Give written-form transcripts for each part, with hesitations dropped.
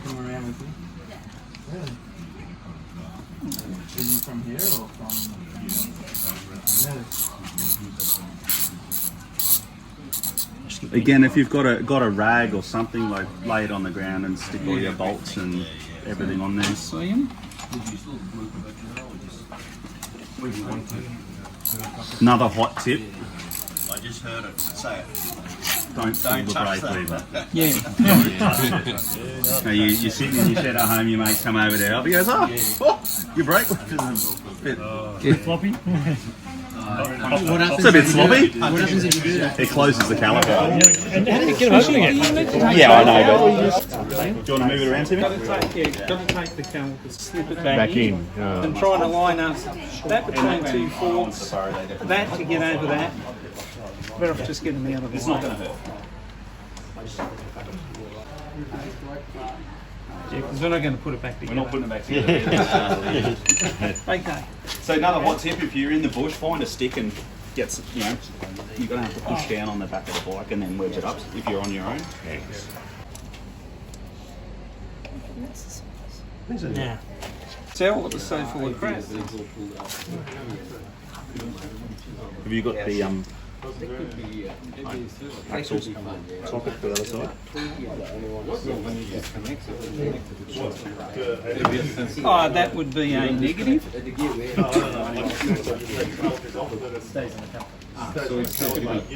Come around with you. Really? Are you from here or from? Really? Again, if you've got a rag or something, like lay it on the ground and stick all your bolts and everything on there. Another hot tip. I just heard it. Say it. Don't pull the brake lever. Yeah. Now you're sitting in your shed at home, your mates come over to help. He goes, oh, your brake lever is a bit Floppy. It's a bit sloppy. What happens if you do that? It closes the caliper. And how do you get it open again? Yeah, I know. But do you want to move it around to me? Got to take the caliper, slip it back in, and try to line up that between two forks. That to get over that. Better off just getting them out of the way. It's not going to hurt. Yeah, because we're not going to put it back together. We're not putting it back together. Okay. So another hot tip: if you're in the bush, find a stick and get, you're going to have to push down on the back of the bike and then wedge it up if you're on your own. Now, tell it was so full of crap. Have you got the axle socket for the other side? Oh, that would be a negative.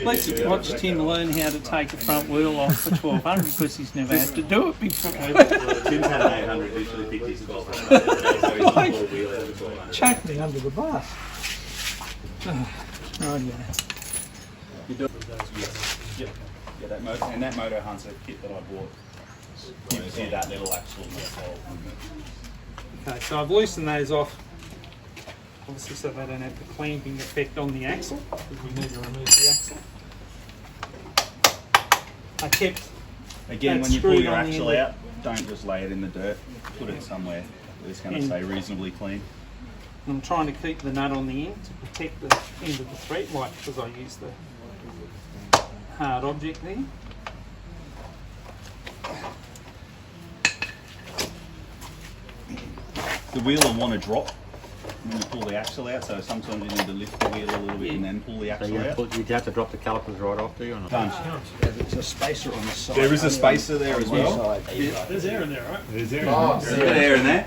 Let's watch Tim learn how to take a front wheel off the 1200 because he's never had to do it before. Tim's had an 800, usually picked his 1200. Chuck me under the bus. Oh, yeah. Yep. Yeah, that motor, and that motor hunter kit that I bought gives you that little axle as well. Okay, so I've loosened those off, obviously so they don't have the clamping effect on the axle, because we need to remove the axle. I kept Again, that when you pull screwed your on the axle end. out, don't just lay it in the dirt. Put it somewhere that's going to stay reasonably clean. I'm trying to keep the nut on the end to protect the end of the thread, like because I use the hard object there. The wheel will want to drop when you pull the axle out, so sometimes you need to lift the wheel a little bit and then pull the axle out. You'd have to drop the calipers right off, do you? Or not? Done. There's a spacer on the side. There is a spacer there as well. There's air in there, right? There's a bit of air in there.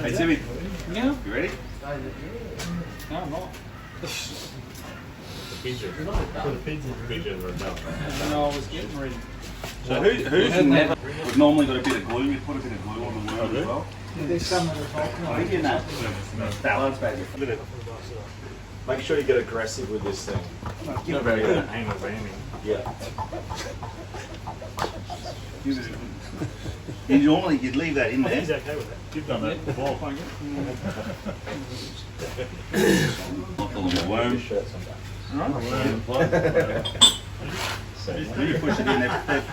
Hey Timmy, Yeah. you ready? No, I'm not. No, I was getting ready. So who's never, we've normally got a bit of glue, we put a bit of glue on the wheel as well. There's some that are I think in that balance bag. Make sure you get aggressive with this thing. Not very good at angle ramming. Yeah. You'd leave that in there. He's okay with that. You've done that before. Lock on the worm. You push it in there.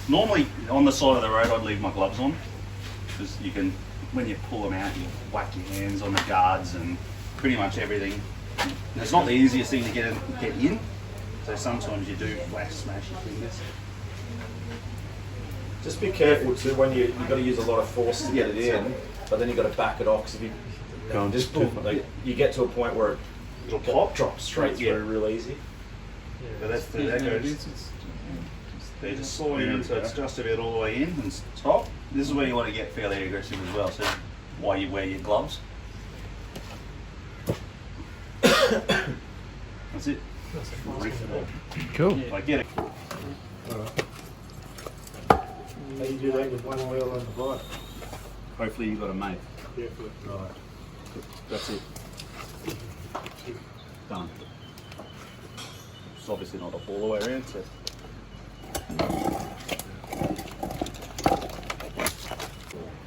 Normally on the side of the road I'd leave my gloves on, because you can, when you pull them out, you whack your hands on the guards and pretty much everything. And it's not the easiest thing to get in, so sometimes you do smash your fingers. Just be careful too when you've got to use a lot of force to get it in, but then you've got to back it off, because if you just pull, like, you get to a point where it'll drop straight through real easy. So that goes. They just slide in, so it's just about all the way in and stop. This is where you want to get fairly aggressive as well, so while you wear your gloves. That's it. Cool. Like, get it. How do you do that with one wheel on the bike? Hopefully you've got a mate. Right. That's it. Done. It's obviously not up all the way around, so.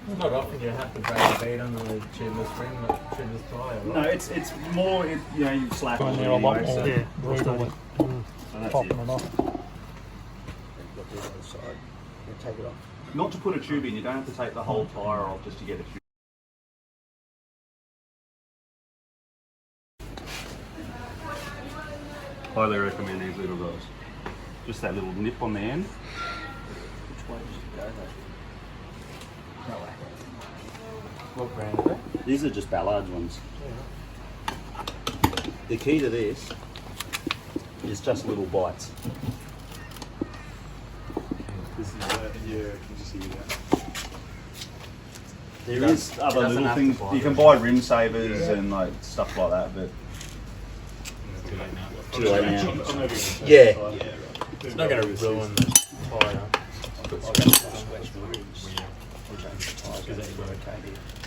It's not often you have to break the bead under the tubeless spring, but tubeless tyre, right? No, it's more, you slap on there a lot anyway, more brutally so that's popping it. it off. Take it off. Not to put a tube in, you don't have to take the whole tyre off just to get a tube. Highly recommend these little guys. Just that little nip on the end. Which way does it go though? What brand are they? These are just Ballard ones. The key to this is just little bites. This is yeah, can you see that? There is other little things. You can buy rim savers and like stuff like that, but Too late now. yeah. It's not going to ruin the tyre.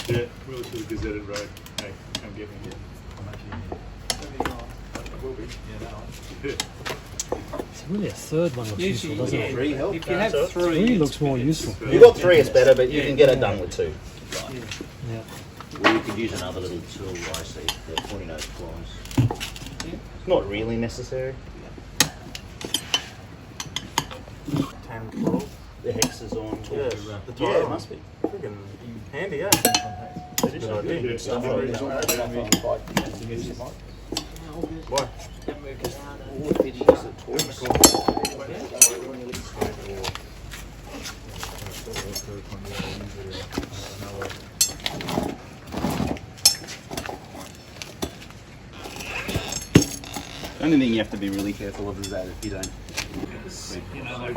Yeah, we'll to the gazetted road. Hey, come get me. Really, a third one looks useful, Usually, doesn't yeah, it? Three help. if you have Three three, looks more useful. You got three, it's better, but you can get it done with two. Yeah. Well, you could use another little tool, I see, the pointy nose claws. It's not really necessary. 10, 12. The hex is on. Yeah, the Yeah, tyre it must be. Freaking handy, eh? Good idea. Good stuff. Why? The only thing you have to be really careful of is that if you don't.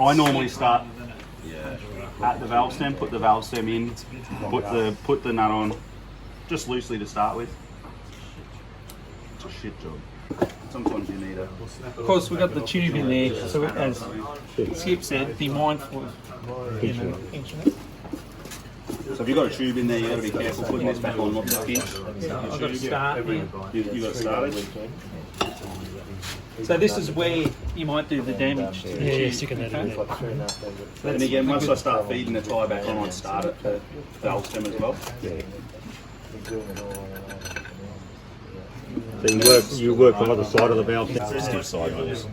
I normally start at the valve stem, put the valve stem in, put the nut on, just loosely to start with. It's a shit job. Sometimes you need a. of course, we've got the tube in there, so as Skip said, be mindful of pinching it. So if you've got a tube in there, you've got to be careful putting this back on, not the pinch. I've got to start here. You got started. So this is where you might do the damage. To the Yeah, tube, sticking that in okay? there. And again, once I start feeding the tyre back on, I'd start it, the valve stem as well. So you work on the other side of the valve. Stiff sidewalls.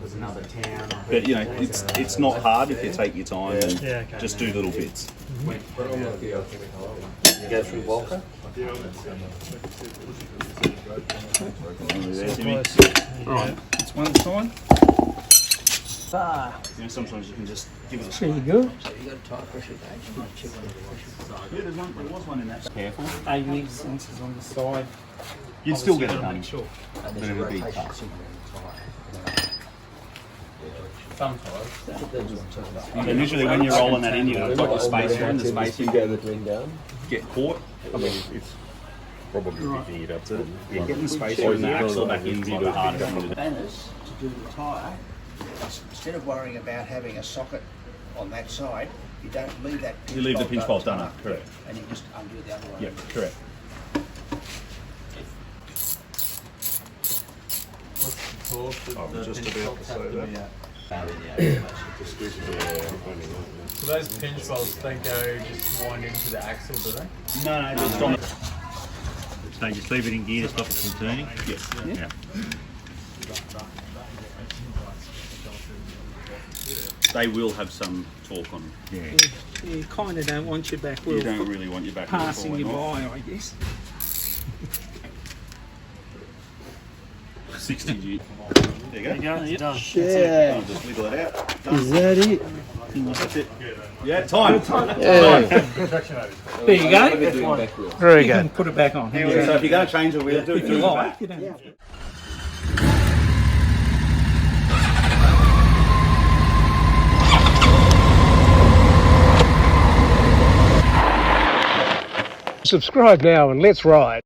But you know, it's not hard if you take your time and Yeah, okay. just do little bits. You go through Walker? Right, it's one side. You know, sometimes you can just give it a There you swing. go. Yeah, there was one in that. Careful. AV sensors on the side. You'd still get it done. Sure. But it would be tough. And usually when you're rolling that in, you've got your spacer in, the spacer you get caught. I mean, it's probably picking it up to Getting the spacer in the axle back in is like the hardest thing to do. Banners to do the tyre, instead of worrying about having a socket on that side, you don't leave that pinch You leave the bolt pinch up bolt to done the- up, correct. And you just undo the other one. Yeah, correct. Just about to say that. So those pinch bolts don't go just wind into the axle, do they? No, just on the. So you just leave it in gear to stop it from turning? Yeah. They will have some torque on them. Yeah. You kind of don't want your back You wheel don't really want your back wheel passing you falling off. by, I guess. 60 G. There you go. It's done. I'll just wiggle it out. Is that it? That's it. Yeah, time. Yeah. There you go. Very You can good. put it back on. So if you're going to change the wheel, do it If you through the like, back. you don't have to. Subscribe now and let's ride.